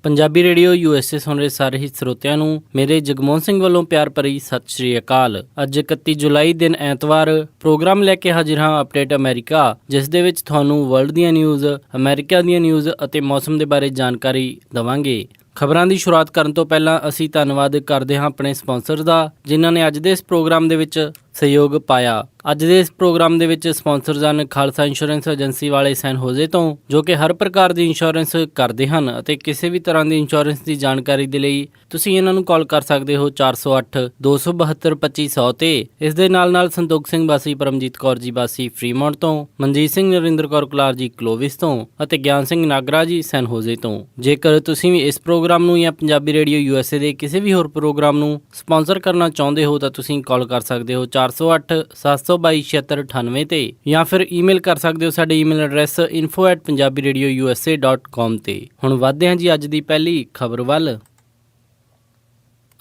Punjabi radio USA ਸੁਣ ਰਹੇ ਸਾਰੇ ਹੀ ਸਰੋਤਿਆਂ ਨੂੰ ਮੇਰੇ ਜਗਮੋਹਨ ਸਿੰਘ ਵੱਲੋਂ ਪਿਆਰ ਭਰੀ ਸਤਿ ਸ਼੍ਰੀ ਅਕਾਲ। ਅੱਜ 31 ਜੁਲਾਈ ਦਿਨ ਐਤਵਾਰ ਪ੍ਰੋਗਰਾਮ ਲੈ ਕੇ ਹਾਜ਼ਰ ਹਾਂ ਅਪਡੇਟ ਅਮਰੀਕਾ, ਜਿਸ ਦੇ ਵਿੱਚ ਤੁਹਾਨੂੰ ਵਰਲਡ ਦੀਆਂ ਨਿਊਜ਼, ਅਮਰੀਕਾ ਦੀਆਂ ਨਿਊਜ਼ ਅਤੇ ਮੌਸਮ ਦੇ ਬਾਰੇ ਜਾਣਕਾਰੀ ਦੇਵਾਂਗੇ। ਖਬਰਾਂ ਦੀ ਸ਼ੁਰੂਆਤ ਕਰਨ ਤੋਂ ਪਹਿਲਾਂ ਅਸੀਂ ਧੰਨਵਾਦ ਕਰਦੇ ਹਾਂ ਆਪਣੇ ਸਪਾਂਸਰ ਦਾ, ਜਿਨ੍ਹਾਂ ਨੇ ਅੱਜ ਦੇ ਇਸ ਪ੍ਰੋਗਰਾਮ ਦੇ ਵਿੱਚ ਸਹਿਯੋਗ ਪਾਇਆ। ਅੱਜ ਦੇ ਇਸ ਪ੍ਰੋਗਰਾਮ ਦੇ ਵਿੱਚ ਸਪਾਂਸਰਜ਼ ਹਨ ਖਾਲਸਾ ਇੰਸ਼ੋਰੈਂਸ ਏਜੰਸੀ ਵਾਲੇ ਸੈਨ ਹੋਜ਼ੇ ਤੋਂ, ਜੋ ਕਿ ਹਰ ਪ੍ਰਕਾਰ ਦੀ ਇੰਸ਼ੋਰੈਂਸ ਕਰਦੇ ਹਨ ਅਤੇ ਕਿਸੇ ਵੀ ਤਰ੍ਹਾਂ ਦੀ ਇੰਸ਼ੋਰੈਂਸ ਦੀ ਜਾਣਕਾਰੀ ਦੇ ਲਈ ਤੁਸੀਂ ਇਹਨਾਂ ਨੂੰ ਕਾਲ ਕਰ ਸਕਦੇ ਹੋ 408 272 2500 ਤੇ। ਇਸ ਦੇ ਨਾਲ ਸੰਤੋਖ ਸਿੰਘ ਵਾਸੀ ਪਰਮਜੀਤ ਕੌਰ ਜੀ ਵਾਸੀ ਫਰੀਮੌਂਟ ਤੋਂ, ਮਨਜੀਤ ਸਿੰਘ ਨਰਿੰਦਰ ਕੌਰ ਕੁਲਾਰ ਜੀ ਕਲੋਵਿਸ ਤੋਂ ਅਤੇ ਗਿਆਨ ਸਿੰਘ ਨਾਗਰਾ ਜੀ ਸੈਨ ਹੋਜ਼ੇ ਤੋਂ। ਜੇਕਰ ਤੁਸੀਂ ਵੀ ਇਸ ਪ੍ਰੋਗਰਾਮ ਨੂੰ ਜਾਂ ਪੰਜਾਬੀ ਰੇਡੀਓ USA ਦੇ ਕਿਸੇ ਵੀ ਹੋਰ ਪ੍ਰੋਗਰਾਮ ਨੂੰ ਸਪਾਂਸਰ ਕਰਨਾ ਚਾਹੁੰਦੇ ਹੋ ਤਾਂ ਤੁਸੀਂ ਕਾਲ ਕਰ ਸਕਦੇ ਹੋ 408 722 7698 ਤੇ, ਜਾਂ ਫਿਰ ਈਮੇਲ ਕਰ ਸਕਦੇ ਹੋ ਸਾਡੇ ਈਮੇਲ ਐਡਰੈਸ info@punjabiradiousa.com ਤੇ। ਹੁਣ ਵਧਦੇ ਹਾਂ ਜੀ ਅੱਜ ਦੀ ਪਹਿਲੀ ਖਬਰ ਵੱਲ।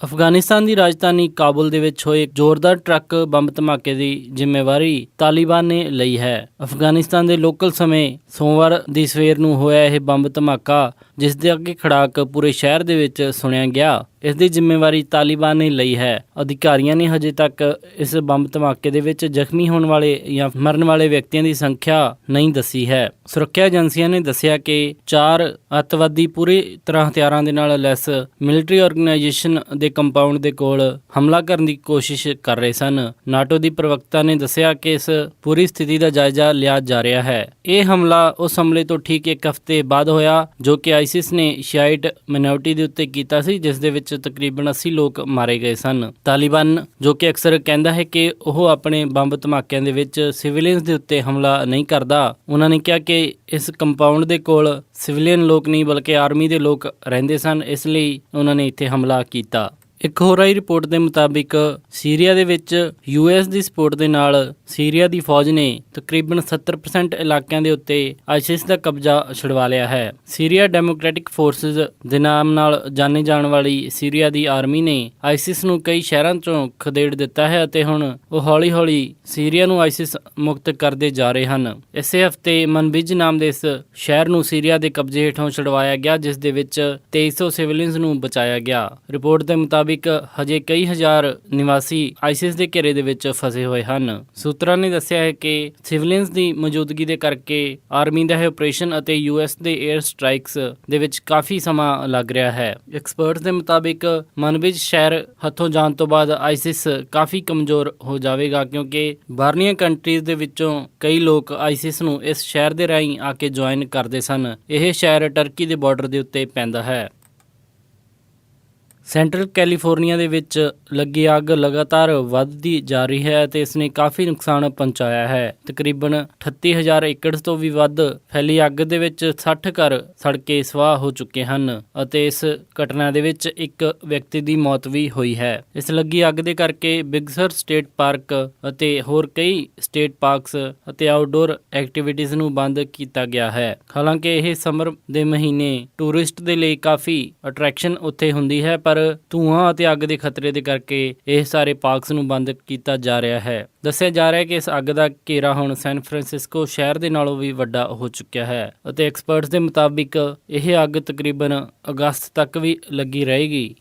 ਅਫਗਾਨਿਸਤਾਨ ਦੀ ਰਾਜਧਾਨੀ ਕਾਬੁਲ ਦੇ ਵਿੱਚ ਹੋਏ ਜ਼ੋਰਦਾਰ ਟਰੱਕ ਬੰਬ ਧਮਾਕੇ ਦੀ ਜ਼ਿੰਮੇਵਾਰੀ ਤਾਲਿਬਾਨ ਨੇ ਲਈ ਹੈ। ਅਫਗਾਨਿਸਤਾਨ ਦੇ ਲੋਕਲ ਸਮੇਂ ਸੋਮਵਾਰ ਦੀ ਸਵੇਰ ਨੂੰ ਹੋਇਆ ਇਹ ਬੰਬ ਧਮਾਕਾ, ਜਿਸ ਦੇ ਅੱਗੇ ਖੜਾਕ ਪੂਰੇ ਸ਼ਹਿਰ ਦੇ ਵਿੱਚ ਸੁਣਿਆ ਗਿਆ। ਇਸ ਦੀ ਜ਼ਿੰਮੇਵਾਰੀ ਤਾਲਿਬਾਨ ਨੇ ਲਈ ਹੈ। ਅਧਿਕਾਰੀਆਂ ਨੇ ਹਜੇ ਤੱਕ ਇਸ ਬੰਬ ਧਮਾਕੇ ਦੇ ਵਿੱਚ ਜ਼ਖਮੀ ਹੋਣ ਵਾਲੇ ਜਾਂ ਮਰਨ ਵਾਲੇ ਵਿਅਕਤੀਆਂ ਦੀ ਸੰਖਿਆ ਨਹੀਂ ਦੱਸੀ ਹੈ। ਸੁਰੱਖਿਆ ਏਜੰਸੀਆਂ ਨੇ ਦੱਸਿਆ ਕਿ 4 ਅੱਤਵਾਦੀ ਪੂਰੀ ਤਰ੍ਹਾਂ ਹਥਿਆਰਾਂ ਦੇ ਨਾਲ ਲੈਸ ਮਿਲਟਰੀ ਆਰਗੇਨਾਈਜੇਸ਼ਨ ਦੇ ਕੰਪਾਊਂਡ ਦੇ ਕੋਲ ਹਮਲਾ ਕਰਨ ਦੀ ਕੋਸ਼ਿਸ਼ ਕਰ ਰਹੇ ਸਨ। ਨਾਟੋ ਦੀ ਪ੍ਰਵਕਤਾ ਨੇ ਦੱਸਿਆ ਕਿ ਇਸ ਪੂਰੀ ਸਥਿਤੀ ਦਾ ਜਾਇਜ਼ਾ ਲਿਆ ਜਾ ਰਿਹਾ ਹੈ। ਇਹ ਹਮਲਾ ਉਸ ਹਮਲੇ ਤੋਂ ਠੀਕ 1 ਹਫ਼ਤੇ ਬਾਅਦ ਹੋਇਆ, ਜੋ ਕਿ ਆਈਸਿਸ ਨੇ ਸ਼ਿਆਇਟ ਮਿਨੋਰਿਟੀ ਦੇ ਉੱਤੇ ਕੀਤਾ ਸੀ, ਜਿਸ ਦੇ ਵਿੱਚ ਤਕਰੀਬਨ 80 ਲੋਕ ਮਾਰੇ ਗਏ ਸਨ। ਤਾਲਿਬਾਨ, ਜੋ ਕਿ ਅਕਸਰ ਕਹਿੰਦਾ ਹੈ ਕਿ ਉਹ ਆਪਣੇ ਬੰਬ ਧਮਾਕਿਆਂ ਦੇ ਵਿੱਚ ਸਿਵਿਲੀਅਨਸ ਦੇ ਉੱਤੇ ਹਮਲਾ ਨਹੀਂ ਕਰਦਾ, ਉਹਨਾਂ ਨੇ ਕਿਹਾ ਕਿ ਇਸ ਕੰਪਾਊਂਡ ਦੇ ਕੋਲ ਸਿਵਿਲੀਅਨ ਲੋਕ ਨਹੀਂ ਬਲਕਿ ਆਰਮੀ ਦੇ ਲੋਕ ਰਹਿੰਦੇ ਸਨ, ਇਸ ਲਈ ਉਹਨਾਂ ਨੇ ਇੱਥੇ ਹਮਲਾ ਕੀਤਾ। ਇੱਕ ਹੋਰ ਆਈ ਰਿਪੋਰਟ ਦੇ ਮੁਤਾਬਿਕ ਸੀਰੀਆ ਦੇ ਵਿੱਚ US ਦੀ ਸਪੋਰਟ ਦੇ ਨਾਲ ਸੀਰੀਆ ਦੀ ਫੌਜ ਨੇ ਤਕਰੀਬਨ 70% ਇਲਾਕਿਆਂ ਦੇ ਉੱਤੇ ਆਈਸਿਸ ਦਾ ਕਬਜ਼ਾ ਛੁਡਵਾ ਲਿਆ ਹੈ। ਸੀਰੀਆ ਡੈਮੋਕ੍ਰੈਟਿਕ ਫੋਰਸਿਸ ਦੇ ਨਾਮ ਨਾਲ ਜਾਣੀ ਜਾਣ ਵਾਲੀ ਸੀਰੀਆ ਦੀ ਆਰਮੀ ਨੇ ਆਈਸਿਸ ਨੂੰ ਕਈ ਸ਼ਹਿਰਾਂ ਚੋਂ ਖਦੇੜ ਦਿੱਤਾ ਹੈ ਅਤੇ ਹੁਣ ਉਹ ਹੌਲੀ-ਹੌਲੀ ਸੀਰੀਆ ਨੂੰ ਆਈਸਿਸ ਮੁਕਤ ਕਰਦੇ ਜਾ ਰਹੇ ਹਨ। ਇਸੇ ਹਫ਼ਤੇ ਮਨਬਿਜ ਨਾਮ ਦੇ ਇਸ ਸ਼ਹਿਰ ਨੂੰ ਸੀਰੀਆ ਦੇ ਕਬਜ਼ੇ ਹੇਠੋਂ ਛੁਡਵਾਇਆ ਗਿਆ, ਜਿਸ ਦੇ ਵਿੱਚ 2300 ਸਿਵਿਲੀਅਨਸ ਨੂੰ ਬਚਾਇਆ ਗਿਆ। ਰਿਪੋਰਟ ਦੇ ਮੁਤਾਬਿਕ ਹਜੇ ਕਈ ਹਜ਼ਾਰ ਨਿਵਾਸੀ ਆਈਸਿਸ ਦੇ ਘੇਰੇ ਦੇ ਵਿੱਚ ਫਸੇ ਹੋਏ ਹਨ। ਸੂਤਰਾਂ ਨੇ ਦੱਸਿਆ ਹੈ ਕਿ ਸਿਵਿਲੀਅਨਸ ਦੀ ਮੌਜੂਦਗੀ ਦੇ ਕਰਕੇ ਆਰਮੀ ਦਾ ਇਹ ਆਪਰੇਸ਼ਨ ਅਤੇ US ਦੇ 에ਅਰ ਸਟ੍ਰਾਈਕਸ ਦੇ ਵਿੱਚ ਕਾਫੀ ਸਮਾਂ ਲੱਗ ਰਿਹਾ ਹੈ। ਐਕਸਪਰਟਸ ਦੇ ਮੁਤਾਬਿਕ ਮਨਬਿਜ ਸ਼ਹਿਰ ਹੱਥੋਂ ਜਾਣ ਤੋਂ ਬਾਅਦ ਆਈਸਿਸ ਕਾਫੀ ਕਮਜ਼ੋਰ ਹੋ ਜਾਵੇਗਾ, ਕਿਉਂਕਿ ਬਾਹਰਲੀਆਂ ਕੰਟਰੀਜ਼ ਦੇ ਵਿੱਚੋਂ ਕਈ ਲੋਕ ਆਈਸਿਸ ਨੂੰ ਇਸ ਸ਼ਹਿਰ ਦੇ ਰਾਹੀਂ ਆ ਕੇ ਜੁਆਇਨ ਕਰਦੇ ਸਨ। ਇਹ ਸ਼ਹਿਰ ਟਰਕੀ ਦੇ ਬਾਰਡਰ ਦੇ ਉੱਤੇ ਪੈਂਦਾ ਹੈ। ਸੈਂਟਰਲ ਕੈਲੀਫੋਰਨੀਆ ਦੇ ਵਿੱਚ ਲੱਗੀ ਅੱਗ ਲਗਾਤਾਰ ਵੱਧਦੀ ਜਾ ਰਹੀ ਹੈ ਅਤੇ ਇਸ ਨੇ ਕਾਫੀ ਨੁਕਸਾਨ ਪਹੁੰਚਾਇਆ ਹੈ। ਤਕਰੀਬਨ 38,000 ਏਕੜ ਤੋਂ ਵੀ ਵੱਧ ਫੈਲੀ ਅੱਗ ਦੇ ਵਿੱਚ 60 ਘਰ ਸੜ ਕੇ ਸਵਾਹ ਹੋ ਚੁੱਕੇ ਹਨ ਅਤੇ ਇਸ ਘਟਨਾ ਦੇ ਵਿੱਚ ਇੱਕ ਵਿਅਕਤੀ ਦੀ ਮੌਤ ਵੀ ਹੋਈ ਹੈ। ਇਸ ਲੱਗੀ ਅੱਗ ਦੇ ਕਰਕੇ ਬਿਗ sur ਸਟੇਟ ਪਾਰਕ ਅਤੇ ਹੋਰ ਕਈ ਸਟੇਟ ਪਾਰਕਸ ਅਤੇ ਆਊਟਡੋਰ ਐਕਟੀਵਿਟੀਜ਼ ਨੂੰ ਬੰਦ ਕੀਤਾ ਗਿਆ ਹੈ। ਹਾਲਾਂਕਿ ਇਹ ਸਮਰ ਦੇ ਮਹੀਨੇ ਟੂਰਿਸਟ ਦੇ ਲਈ ਕਾਫੀ ਅਟਰੈਕਸ਼ਨ ਉੱਥੇ ਹੁੰਦੀ ਹੈ, ਪਰ ਧੂਆਂ ਅਤੇ ਅੱਗ ਦੇ ਖਤਰੇ ਦੇ ਕਰਕੇ ਇਹ ਸਾਰੇ ਪਾਰਕਸ ਨੂੰ ਬੰਦ ਕੀਤਾ ਜਾ ਰਿਹਾ ਹੈ। ਦੱਸਿਆ ਜਾ ਰਿਹਾ ਹੈ ਕਿ ਇਸ ਅੱਗ ਦਾ ਘੇਰਾ ਹੁਣ ਸੈਨ ਫਰਾਂਸਿਸਕੋ ਸ਼ਹਿਰ ਦੇ ਨਾਲੋਂ ਵੀ ਵੱਡਾ ਹੋ ਚੁੱਕਿਆ ਹੈ ਅਤੇ ਐਕਸਪਰਟਸ ਦੇ ਮੁਤਾਬਿਕ ਇਹ ਅੱਗ ਤਕਰੀਬਨ ਅਗਸਤ ਤੱਕ ਵੀ ਲੱਗੀ ਰਹੇਗੀ।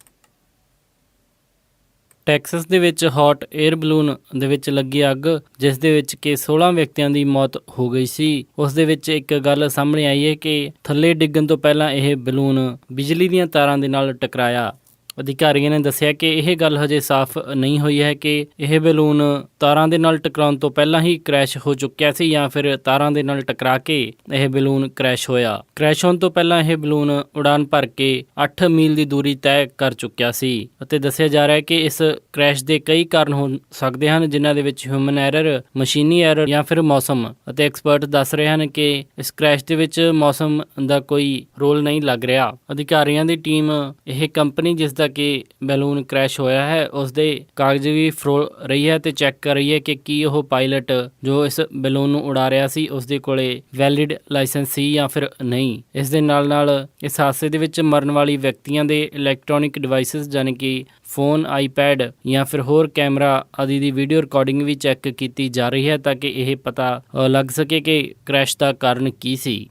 ਟੈਕਸਸ ਦੇ ਵਿੱਚ ਹੌਟ 에ਅਰ ਬਲੂਨ ਦੇ ਵਿੱਚ ਲੱਗੀ ਅੱਗ, ਜਿਸ ਦੇ ਵਿੱਚ ਕਿ 16 ਵਿਅਕਤੀਆਂ ਦੀ ਮੌਤ ਹੋ ਗਈ ਸੀ। ਉਸ ਦੇ ਵਿੱਚ ਇੱਕ ਗੱਲ ਸਾਹਮਣੇ ਆਈ ਹੈ ਕਿ ਥੱਲੇ ਡਿੱਗਣ ਤੋਂ ਪਹਿਲਾਂ ਇਹ ਬਲੂਨ ਬਿਜਲੀ ਦੀਆਂ ਤਾਰਾਂ ਦੇ ਨਾਲ ਟਕਰਾਇਆ। ਅਧਿਕਾਰੀਆਂ ਨੇ ਦੱਸਿਆ ਕਿ ਇਹ ਗੱਲ ਹਜੇ ਸਾਫ਼ ਨਹੀਂ ਹੋਈ ਹੈ ਕਿ ਇਹ ਬੈਲੂਨ ਤਾਰਾਂ ਦੇ ਨਾਲ ਟਕਰਾਉਣ ਤੋਂ ਪਹਿਲਾਂ ਹੀ ਕ੍ਰੈਸ਼ ਹੋ ਚੁੱਕਿਆ ਸੀ ਜਾਂ ਫਿਰ ਤਾਰਾਂ ਦੇ ਨਾਲ ਟਕਰਾ ਕੇ ਇਹ ਬੈਲੂਨ ਕ੍ਰੈਸ਼ ਹੋਇਆ। ਕ੍ਰੈਸ਼ ਹੋਣ ਤੋਂ ਪਹਿਲਾਂ ਇਹ ਬੈਲੂਨ ਉਡਾਨ ਭਰ ਕੇ 8 ਮੀਲ ਦੀ ਦੂਰੀ ਤੈਅ ਕਰ ਚੁੱਕਿਆ ਸੀ ਅਤੇ ਦੱਸਿਆ ਜਾ ਰਿਹਾ ਹੈ ਕਿ ਇਸ ਕ੍ਰੈਸ਼ ਦੇ ਕਈ ਕਾਰਨ ਹੋ ਸਕਦੇ ਹਨ, ਜਿਨ੍ਹਾਂ ਦੇ ਵਿੱਚ ਹਿਊਮਨ ਐਰਰ, ਮਸ਼ੀਨੀ ਐਰਰ ਜਾਂ ਫਿਰ ਮੌਸਮ। ਅਤੇ ਐਕਸਪਰਟ ਦੱਸ ਰਹੇ ਹਨ ਕਿ ਇਸ ਕ੍ਰੈਸ਼ ਦੇ ਵਿੱਚ ਮੌਸਮ ਦਾ ਕੋਈ ਰੋਲ ਨਹੀਂ ਲੱਗ ਰਿਹਾ। ਅਧਿਕਾਰੀਆਂ ਦੀ ਟੀਮ ਇਹ ਕੰਪਨੀ ਜਿਸ ਦਾ ਕਿ ਬੈਲੂਨ ਕ੍ਰੈਸ਼ ਹੋਇਆ ਹੈ ਉਸ ਦੇ ਕਾਗਜ਼ ਵੀ ਫਰੋਲ ਰਹੀ ਹੈ ਤੇ ਚੈੱਕ ਕਰ ਰਹੀ ਹੈ ਕਿ ਕੀ ਉਹ ਪਾਇਲਟ ਜੋ ਇਸ ਬੈਲੂਨ ਨੂੰ ਉਡਾ ਰਿਹਾ ਸੀ ਉਸ ਦੇ ਕੋਲੇ ਵੈਲਿਡ ਲਾਇਸੈਂਸ ਸੀ ਜਾਂ ਫਿਰ ਨਹੀਂ। ਇਸ ਦੇ ਨਾਲ ਇਸ ਹਾਦਸੇ ਦੇ ਵਿੱਚ ਮਰਨ ਵਾਲੀ ਵਿਅਕਤੀਆਂ ਦੇ ਇਲੈਕਟ੍ਰੋਨਿਕ ਡਿਵਾਈਸਿਸ ਜਾਣੀ ਕਿ ਫੋਨ, ਆਈਪੈਡ ਜਾਂ ਫਿਰ ਹੋਰ ਕੈਮਰਾ ਆਦਿ ਦੀ ਵੀਡੀਓ ਰਿਕਾਰਡਿੰਗ ਵੀ ਚੈੱਕ ਕੀਤੀ ਜਾ ਰਹੀ ਹੈ ਤਾਂ ਕਿ ਇਹ ਪਤਾ ਲੱਗ ਸਕੇ ਕਿ ਕ੍ਰੈਸ਼ ਦਾ ਕਾਰਨ ਕੀ ਸੀ।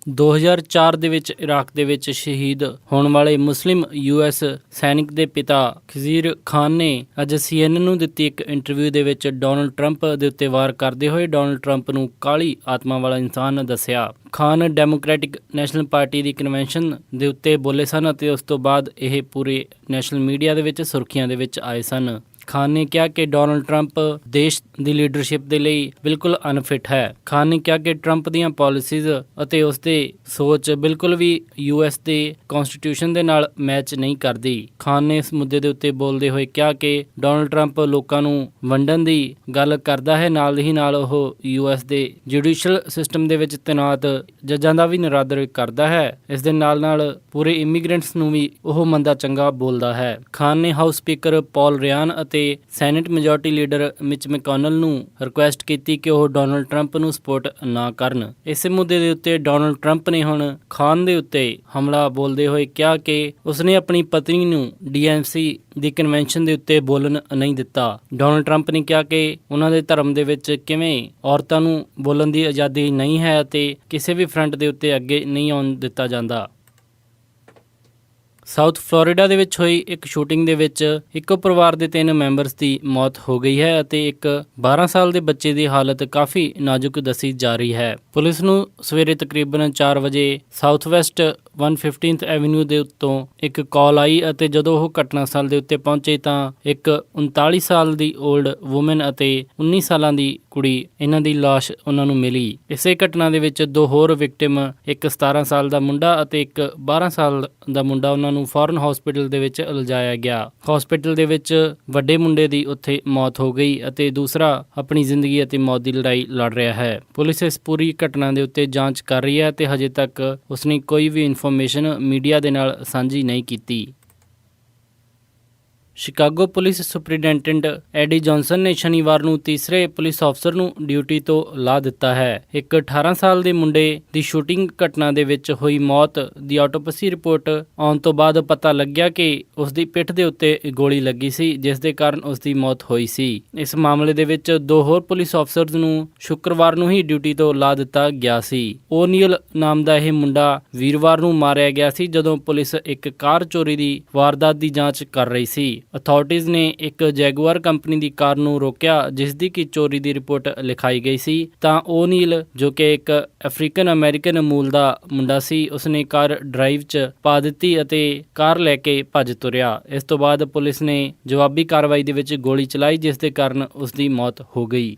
2004 ਦੇ ਵਿੱਚ ਇਰਾਕ ਦੇ ਵਿੱਚ ਸ਼ਹੀਦ ਹੋਣ ਵਾਲੇ ਮੁਸਲਿਮ US ਸੈਨਿਕ ਦੇ ਪਿਤਾ ਖਜ਼ੀਰ ਖਾਨ ਨੇ ਅੱਜ CNN ਨੂੰ ਦਿੱਤੀ ਇੱਕ ਇੰਟਰਵਿਊ ਦੇ ਵਿੱਚ ਡੋਨਲਡ ਟਰੰਪ ਦੇ ਉੱਤੇ ਵਾਰ ਕਰਦੇ ਹੋਏ ਡੋਨਲਡ ਟਰੰਪ ਨੂੰ ਕਾਲੀ ਆਤਮਾ ਵਾਲਾ ਇਨਸਾਨ ਦੱਸਿਆ। ਖਾਨ ਡੈਮੋਕ੍ਰੈਟਿਕ ਨੈਸ਼ਨਲ ਪਾਰਟੀ ਦੀ ਕਨਵੈਨਸ਼ਨ ਦੇ ਉੱਤੇ ਬੋਲੇ ਸਨ ਅਤੇ ਉਸ ਤੋਂ ਬਾਅਦ ਇਹ ਪੂਰੇ ਨੈਸ਼ਨਲ ਮੀਡੀਆ ਦੇ ਵਿੱਚ ਸੁਰਖੀਆਂ ਦੇ ਵਿੱਚ ਆਏ ਸਨ। ਖਾਨ ਨੇ ਕਿਹਾ ਕਿ ਡੋਨਲਡ ਟਰੰਪ ਦੇਸ਼ ਦੀ ਲੀਡਰਸ਼ਿਪ ਦੇ ਲਈ ਬਿਲਕੁਲ ਅਨਫਿਟ ਹੈ। ਖਾਨ ਨੇ ਕਿਹਾ ਕਿ ਟਰੰਪ ਦੀਆਂ ਪਾਲਿਸੀਜ਼ ਅਤੇ ਉਸ ਦੇ ਸੋਚ ਬਿਲਕੁਲ ਵੀ US ਦੇ ਕਨਸਟੀਟਿਊਸ਼ਨ ਦੇ ਨਾਲ ਮੈਚ ਨਹੀਂ ਕਰਦੀ। ਖਾਨ ਨੇ ਇਸ ਮੁੱਦੇ ਦੇ ਉੱਤੇ ਬੋਲਦੇ ਹੋਏ ਕਿਹਾ ਕਿ ਡੋਨਲਡ ਟਰੰਪ ਲੋਕਾਂ ਨੂੰ ਵੰਡਣ ਦੀ ਗੱਲ ਕਰਦਾ ਹੈ, ਨਾਲ ਹੀ ਨਾਲ ਉਹ US ਦੇ ਜੁਡੀਸ਼ੀਅਲ ਸਿਸਟਮ ਦੇ ਵਿੱਚ ਤੈਨਾਤ ਜੱਜਾਂ ਦਾ ਵੀ ਨਿਰਾਦਰ ਕਰਦਾ ਹੈ। ਇਸ ਦੇ ਨਾਲ ਨਾਲ ਪੂਰੇ ਇਮੀਗ੍ਰੈਂਟਸ ਨੂੰ ਵੀ ਉਹ ਮੰਦਾ ਚੰਗਾ ਬੋਲਦਾ ਹੈ। ਖਾਨ ਨੇ ਹਾਊਸ ਸਪੀਕਰ ਪੌਲ ਰਿਆਨ ਅਤੇ ਸੈਨੇਟ ਮੈਜੋਰਟੀ ਲੀਡਰ ਮਿਚ ਮੈਕੋਨਲ ਨੂੰ ਰਿਕੁਐਸਟ ਕੀਤੀ ਕਿ ਉਹ ਡੋਨਲਡ ਟਰੰਪ ਨੂੰ ਸਪੋਰਟ ਨਾ ਕਰਨ। ਇਸੇ ਮੁੱਦੇ ਦੇ ਉੱਤੇ ਡੋਨਲਡ ਟਰੰਪ ਨੇ ਹੁਣ ਖਾਨ ਦੇ ਉੱਤੇ ਹਮਲਾ ਬੋਲਦੇ ਹੋਏ ਕਿਹਾ ਕਿ ਉਸਨੇ ਆਪਣੀ ਪਤਨੀ ਨੂੰ DNC ਦੀ ਕਨਵੈਨਸ਼ਨ ਦੇ ਉੱਤੇ ਬੋਲਣ ਨਹੀਂ ਦਿੱਤਾ। ਡੋਨਲਡ ਟਰੰਪ ਨੇ ਕਿਹਾ ਕਿ ਉਹਨਾਂ ਦੇ ਧਰਮ ਦੇ ਵਿੱਚ ਕਿਵੇਂ ਔਰਤਾਂ ਨੂੰ ਬੋਲਣ ਦੀ ਆਜ਼ਾਦੀ ਨਹੀਂ ਹੈ ਅਤੇ ਕਿਸੇ ਵੀ ਫਰੰਟ ਦੇ ਉੱਤੇ ਅੱਗੇ ਨਹੀਂ ਆਉਣ ਦਿੱਤਾ ਜਾਂਦਾ। ਸਾਊਥ ਫਲੋਰੀਡਾ ਦੇ ਵਿੱਚ ਹੋਈ ਇੱਕ ਸ਼ੂਟਿੰਗ ਦੇ ਵਿੱਚ ਇੱਕੋ ਪਰਿਵਾਰ ਦੇ 3 ਮੈਂਬਰਸ ਦੀ ਮੌਤ ਹੋ ਗਈ ਹੈ ਅਤੇ ਇੱਕ 12 ਸਾਲ ਦੇ ਬੱਚੇ ਦੀ ਹਾਲਤ ਕਾਫੀ ਨਾਜ਼ੁਕ ਦੱਸੀ ਜਾ ਰਹੀ ਹੈ। ਪੁਲਿਸ ਨੂੰ ਸਵੇਰੇ ਤਕਰੀਬਨ 4 ਵਜੇ ਸਾਊਥ ਵੈਸਟ 115th ਐਵਨਿਊ ਦੇ ਉੱਤੋਂ ਇੱਕ ਕਾਲ ਆਈ ਅਤੇ ਜਦੋਂ ਉਹ ਘਟਨਾ ਸਥਲ ਦੇ ਉੱਤੇ ਪਹੁੰਚੇ ਤਾਂ ਇੱਕ 39 ਸਾਲ ਦੀ ਓਲਡ ਵੂਮਨ ਅਤੇ 19 ਸਾਲਾਂ ਦੀ ਕੁੜੀ ਇਹਨਾਂ ਦੀ ਲਾਸ਼ ਉਹਨਾਂ ਨੂੰ ਮਿਲੀ। ਇਸੇ ਘਟਨਾ ਦੇ ਵਿੱਚ 2 ਹੋਰ ਵਿਕਟਿਮ, ਇੱਕ 17 ਸਾਲ ਦਾ ਮੁੰਡਾ ਅਤੇ ਇੱਕ 12 ਸਾਲ ਦਾ ਮੁੰਡਾ, ਉਹਨਾਂ ਨੂੰ ਫੌਰਨ ਹਸਪੀਟਲ ਦੇ ਵਿੱਚ ਲਿਜਾਇਆ ਗਿਆ। ਹਸਪੀਟਲ ਦੇ ਵਿੱਚ ਵੱਡੇ ਮੁੰਡੇ ਦੀ ਉੱਥੇ ਮੌਤ ਹੋ ਗਈ ਅਤੇ ਦੂਸਰਾ ਆਪਣੀ ਜ਼ਿੰਦਗੀ ਅਤੇ ਮੌਤ ਦੀ ਲੜਾਈ ਲੜ ਰਿਹਾ ਹੈ। ਪੁਲਿਸ ਇਸ ਪੂਰੀ ਘਟਨਾ ਦੇ ਉੱਤੇ ਜਾਂਚ ਕਰ ਰਹੀ ਹੈ ਅਤੇ ਹਜੇ ਤੱਕ ਉਸਨੇ ਕੋਈ ਵੀ ਇਨਫੋਰਮੇਸ਼ਨ ਮੀਡੀਆ ਦੇ ਨਾਲ ਸਾਂਝੀ ਨਹੀਂ ਕੀਤੀ। ਸ਼ਿਕਾਗੋ ਪੁਲਿਸ ਸੁਪਰਿੰਟੈਂਡੈਂਟ ਐਡੀ ਜੌਨਸਨ ਨੇ ਸ਼ਨੀਵਾਰ ਨੂੰ ਤੀਸਰੇ ਪੁਲਿਸ ਅਫਸਰ ਨੂੰ ਡਿਊਟੀ ਤੋਂ ਲਾ ਦਿੱਤਾ ਹੈ। ਇੱਕ 18 ਸਾਲ ਦੇ ਮੁੰਡੇ ਦੀ ਸ਼ੂਟਿੰਗ ਘਟਨਾ ਦੇ ਵਿੱਚ ਹੋਈ ਮੌਤ ਦੀ ਆਟੋਪਸੀ ਰਿਪੋਰਟ ਆਉਣ ਤੋਂ ਬਾਅਦ ਪਤਾ ਲੱਗਿਆ ਕਿ ਉਸ ਦੀ ਪਿੱਠ ਦੇ ਉੱਤੇ ਗੋਲੀ ਲੱਗੀ ਸੀ, ਜਿਸ ਦੇ ਕਾਰਨ ਉਸ ਦੀ ਮੌਤ ਹੋਈ ਸੀ। ਇਸ ਮਾਮਲੇ ਦੇ ਵਿੱਚ 2 ਹੋਰ ਪੁਲਿਸ ਅਫਸਰਸ ਨੂੰ ਸ਼ੁੱਕਰਵਾਰ ਨੂੰ ਹੀ ਡਿਊਟੀ ਤੋਂ ਲਾ ਦਿੱਤਾ ਗਿਆ ਸੀ। ਓਨੀਅਲ ਨਾਮ ਦਾ ਇਹ ਮੁੰਡਾ ਵੀਰਵਾਰ ਨੂੰ ਮਾਰਿਆ ਗਿਆ ਸੀ ਜਦੋਂ ਪੁਲਿਸ ਇੱਕ ਕਾਰ ਚੋਰੀ ਦੀ ਵਾਰਦਾਤ ਦੀ ਜਾਂਚ ਕਰ ਰਹੀ ਸੀ। ਅਥਾਰਟੀਜ਼ ਨੇ ਇੱਕ ਜੈਗੁਆਰ ਕੰਪਨੀ ਦੀ ਕਾਰ ਨੂੰ ਰੋਕਿਆ ਜਿਸ ਦੀ ਕਿ ਚੋਰੀ ਦੀ ਰਿਪੋਰਟ ਲਿਖਾਈ ਗਈ ਸੀ, ਤਾਂ ਓਨੀਲ ਜੋ ਕਿ ਇੱਕ ਅਫਰੀਕਨ ਅਮਰੀਕਨ ਮੂਲ ਦਾ ਮੁੰਡਾ ਸੀ, ਉਸਨੇ ਕਾਰ ਡਰਾਈਵ 'ਚ ਪਾ ਦਿੱਤੀ ਅਤੇ ਕਾਰ ਲੈ ਕੇ ਭੱਜ ਤੁਰਿਆ। ਇਸ ਤੋਂ ਬਾਅਦ ਪੁਲਿਸ ਨੇ ਜਵਾਬੀ ਕਾਰਵਾਈ ਦੇ ਵਿੱਚ ਗੋਲੀ ਚਲਾਈ ਜਿਸ ਦੇ ਕਾਰਨ ਉਸ ਦੀ ਮੌਤ ਹੋ ਗਈ।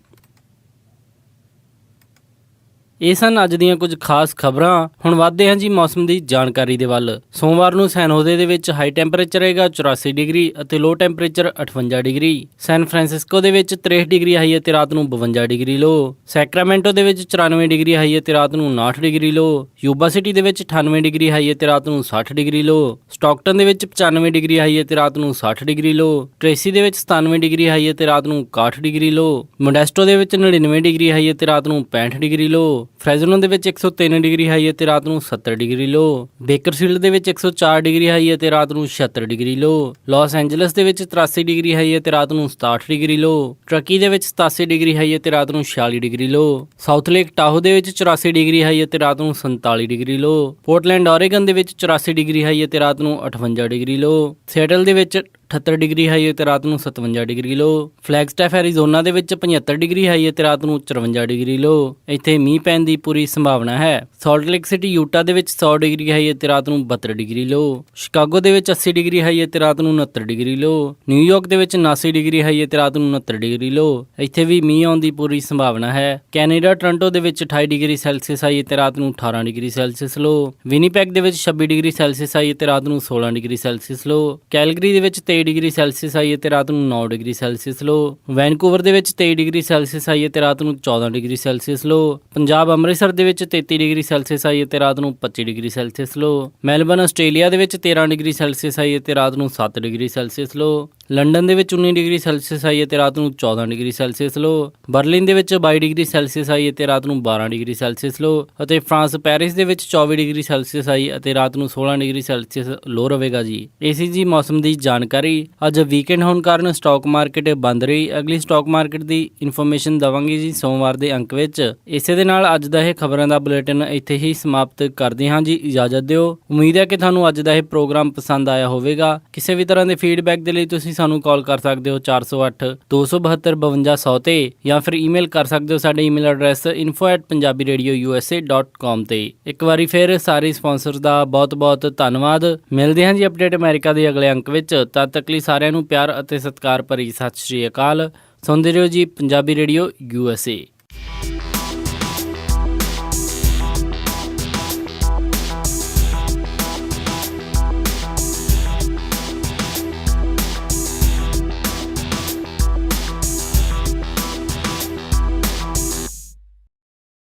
ਇਹ ਸਨ ਅੱਜ ਦੀਆਂ ਕੁਝ ਖਾਸ ਖਬਰਾਂ। ਹੁਣ ਵੱਧਦੇ ਹਾਂ ਜੀ ਮੌਸਮ ਦੀ ਜਾਣਕਾਰੀ ਦੇ ਵੱਲ। ਸੋਮਵਾਰ ਨੂੰ ਸੈਨ ਹੋਜ਼ੇ ਦੇ ਵਿੱਚ ਹਾਈ ਟੈਂਪਰੇਚਰ ਰਹੇਗਾ 84 ਡਿਗਰੀ ਅਤੇ ਲੋ ਟੈਂਪਰੇਚਰ 58 ਡਿਗਰੀ। ਸੈਨ ਫਰਾਂਸਿਸਕੋ ਦੇ ਵਿੱਚ 63 ਡਿਗਰੀ ਹਾਈ ਅਤੇ ਰਾਤ ਨੂੰ 52 ਡਿਗਰੀ ਲੋ। ਸੈਕਰਾਮੈਂਟੋ ਦੇ ਵਿੱਚ 94 ਡਿਗਰੀ ਹਾਈ ਅਤੇ ਰਾਤ ਨੂੰ 59 ਡਿਗਰੀ ਲੋ। ਯੂਬਾ ਸਿਟੀ ਦੇ ਵਿੱਚ 98 ਡਿਗਰੀ ਹਾਈ ਅਤੇ ਰਾਤ ਨੂੰ 60 ਡਿਗਰੀ ਲੋ। ਸਟਾਕਟਨ ਦੇ ਵਿੱਚ 95 ਡਿਗਰੀ ਹਾਈ ਅਤੇ ਰਾਤ ਨੂੰ 60 ਡਿਗਰੀ ਲੋ। ਟ੍ਰੇਸੀ ਦੇ ਵਿੱਚ 97 ਡਿਗਰੀ ਹਾਈ ਅਤੇ ਰਾਤ ਨੂੰ 61 ਡਿਗਰੀ ਲੋ। ਮੋਡੈਸਟੋ ਦੇ ਵਿੱਚ 99 ਡਿਗਰੀ ਹਾਈ ਅਤੇ ਰਾਤ ਨੂੰ 65 ਡਿਗਰੀ ਲੋ। ਫ੍ਰੈਜ਼ਨੋ ਦੇ ਵਿੱਚ 103 ਡਿਗਰੀ ਹਾਈ ਅਤੇ ਰਾਤ ਨੂੰ 70 ਡਿਗਰੀ ਲੋ। ਬੇਕਰਫੀਲਡ ਦੇ ਵਿੱਚ 104 ਡਿਗਰੀ ਹਾਈ ਅਤੇ ਰਾਤ ਨੂੰ 76 ਡਿਗਰੀ ਲੋ। ਲਾਸ ਐਂਜਲਸ ਦੇ ਵਿੱਚ 83 ਡਿਗਰੀ ਹਾਈ ਅਤੇ ਰਾਤ ਨੂੰ 67 ਡਿਗਰੀ ਲੋ। ਟਰਕੀ ਦੇ ਵਿੱਚ 87 ਡਿਗਰੀ ਹਾਈ ਅਤੇ ਰਾਤ ਨੂੰ 46 ਡਿਗਰੀ ਲੋ। ਸਾਊਥ ਲੇਕ ਟਾਹੋ ਦੇ ਵਿੱਚ 84 ਡਿਗਰੀ ਹਾਈ ਅਤੇ ਰਾਤ ਨੂੰ 47 ਡਿਗਰੀ ਲੋ। ਪੋਰਟਲੈਂਡ ਓਰੇਗਨ ਦੇ ਵਿੱਚ 84 ਡਿਗਰੀ ਹਾਈ ਅਤੇ ਰਾਤ ਨੂੰ 58 ਡਿਗਰੀ ਲੋ। ਸਿਐਟਲ ਦੇ ਵਿੱਚ 78 ਡਿਗਰੀ ਹਾਈ ਅਤੇ ਰਾਤ ਨੂੰ 57 ਡਿਗਰੀ ਲੋ। ਫਲੈਗਸਟੈਫ ਐਰੀਜ਼ੋਨਾ ਦੇ ਵਿੱਚ 75 ਡਿਗਰੀ ਹਾਈ ਅਤੇ ਰਾਤ ਨੂੰ 54 ਡਿਗਰੀ ਲੋ। ਇੱਥੇ ਮੀਂਹ ਪੈਣ ਦੀ ਪੂਰੀ ਸੰਭਾਵਨਾ ਹੈ। ਸਾਲਟ ਲੇਕ ਸਿਟੀ ਯੂਟਾ ਦੇ ਵਿੱਚ 100 ਡਿਗਰੀ ਹਾਈ ਅਤੇ ਰਾਤ ਨੂੰ 72 ਡਿਗਰੀ ਲੋ। ਸ਼ਿਕਾਗੋ ਦੇ ਵਿੱਚ 80 ਡਿਗਰੀ ਹਾਈ ਅਤੇ ਰਾਤ ਨੂੰ 69 ਡਿਗਰੀ ਲੋ। ਨਿਊਯਾਰਕ ਦੇ ਵਿੱਚ 79 ਡਿਗਰੀ ਹਾਈ ਅਤੇ ਰਾਤ ਨੂੰ 69 ਡਿਗਰੀ ਲੋ। ਇੱਥੇ ਵੀ ਮੀਂਹ ਆਉਣ ਦੀ ਪੂਰੀ ਸੰਭਾਵਨਾ ਹੈ। ਕੈਨੇਡਾ ਟੋਰਾਂਟੋ ਦੇ ਵਿੱਚ 28 ਡਿਗਰੀ ਸੈਲਸੀਅਸ ਹਾਈ ਅਤੇ ਰਾਤ ਨੂੰ 18 ਡਿਗਰੀ ਸੈਲਸੀਅਸ ਲੋ। ਵਿਨੀਪੈਗ ਦੇ ਵਿੱਚ 26 ਡਿਗਰੀ ਸੈਲਸੀਅਸ ਹਾਈ ਅਤੇ ਰਾਤ ਨੂੰ 16 ਡਿਗਰੀ ਸੈਲਸੀਅਸ ਲੋ। ਕੈਲਗਰੀ ਦੇ ਵਿੱਚ 23 ਡਿਗਰੀ ਸੈਲਸੀਅਸ ਹਾਈ ਅਤੇ ਰਾਤ ਨੂੰ 9 ਡਿਗਰੀ ਸੈਲਸੀਅਸ ਲੋ। ਵੈਨਕੂਵਰ ਦੇ ਵਿੱਚ 23 ਡਿਗਰੀ ਸੈਲਸੀਅਸ ਹਾਈ ਅਤੇ ਰਾਤ ਨੂੰ 14 ਡਿਗਰੀ ਸੈਲਸੀਅਸ ਲੋ। ਪੰਜਾਬ ਅੰਮ੍ਰਿਤਸਰ ਦੇ ਵਿੱਚ 33 ਡਿਗਰੀ ਸੈਲਸੀਅਸ ਹਾਈ ਅਤੇ ਰਾਤ ਨੂੰ 25 ਡਿਗਰੀ ਸੈਲਸੀਅਸ ਲੋ। ਮੈਲਬਨ ਆਸਟ੍ਰੇਲੀਆ ਦੇ ਵਿੱਚ 13 ਡਿਗਰੀ ਸੈਲਸੀਅਸ ਹਾਈ ਅਤੇ ਰਾਤ ਨੂੰ 7 ਡਿਗਰੀ ਸੈਲਸੀਅਸ ਲੋ। ਲੰਡਨ ਦੇ ਵਿੱਚ 19 ਡਿਗਰੀ ਸੈਲਸੀਅਸ ਆਈ ਅਤੇ ਰਾਤ ਨੂੰ 14 ਡਿਗਰੀ ਸੈਲਸੀਅਸ ਲੋ। ਬਰਲਿਨ ਦੇ ਵਿੱਚ 22 ਡਿਗਰੀ ਸੈਲਸੀਅਸ ਆਈ ਅਤੇ ਰਾਤ ਨੂੰ 12 ਡਿਗਰੀ ਸੈਲਸੀਅਸ ਲੋ। ਅਤੇ ਫਰਾਂਸ ਪੈਰਿਸ ਦੇ ਵਿੱਚ 24 ਡਿਗਰੀ ਸੈਲਸੀਅਸ ਆਈ ਅਤੇ ਰਾਤ ਨੂੰ 16 ਡਿਗਰੀ ਸੈਲਸੀਅਸ ਲੋ ਰਹੇਗਾ ਜੀ। ਇਹ ਸੀ ਜੀ ਮੌਸਮ ਦੀ ਜਾਣਕਾਰੀ। ਅੱਜ ਵੀਕਐਂਡ ਹੋਣ ਕਾਰਨ ਸਟਾਕ ਮਾਰਕੀਟ ਬੰਦ ਰਹੀ। ਅਗਲੀ ਸਟਾਕ ਮਾਰਕੀਟ ਦੀ ਇਨਫੋਰਮੇਸ਼ਨ ਦਵਾਂਗੇ ਜੀ ਸੋਮਵਾਰ ਦੇ ਅੰਕ ਵਿੱਚ। ਇਸੇ ਦੇ ਨਾਲ ਅੱਜ ਦਾ ਇਹ ਖਬਰਾਂ ਦਾ ਬੁਲੇਟਿਨ ਇੱਥੇ ਹੀ ਸਮਾਪਤ ਕਰਦੇ ਹਾਂ ਜੀ। ਇਜਾਜ਼ਤ ਦਿਓ। ਉਮੀਦ ਹੈ ਕਿ ਤੁਹਾਨੂੰ ਅੱਜ ਦਾ ਇਹ ਪ੍ਰੋਗਰਾਮ ਪਸੰਦ ਆਇਆ ਹੋਵੇਗਾ। ਕਿਸੇ ਵੀ ਤਰ੍ਹਾਂ ਦੇ ਫੀਡਬੈਕ ਦੇ ਲਈ ਤੁਸੀਂ ਸਾਨੂੰ ਕਾਲ ਕਰ ਸਕਦੇ ਹੋ 408 272 5200 ਤੇ ਜਾਂ ਫਿਰ ਈਮੇਲ ਕਰ ਸਕਦੇ ਹੋ ਸਾਡੇ ਈਮੇਲ ਐਡਰੈਸ info@punjabiradiousa.com ਤੇ। ਇੱਕ ਵਾਰੀ ਫਿਰ ਸਾਰੇ ਸਪਾਂਸਰਸ ਦਾ ਬਹੁਤ-ਬਹੁਤ ਧੰਨਵਾਦ। ਮਿਲਦੇ ਹਾਂ ਜੀ ਅਪਡੇਟ ਅਮਰੀਕਾ ਦੇ ਅਗਲੇ ਅੰਕ ਵਿੱਚ। ਤਦ ਤੱਕ ਲਈ ਸਾਰਿਆਂ ਨੂੰ ਪਿਆਰ ਅਤੇ ਸਤਿਕਾਰ ਭਰੀ ਸਤਿ ਸ਼੍ਰੀ ਅਕਾਲ। ਸੁਣਦੇ ਰਹੋ ਜੀ ਪੰਜਾਬੀ ਰੇਡੀਓ USA।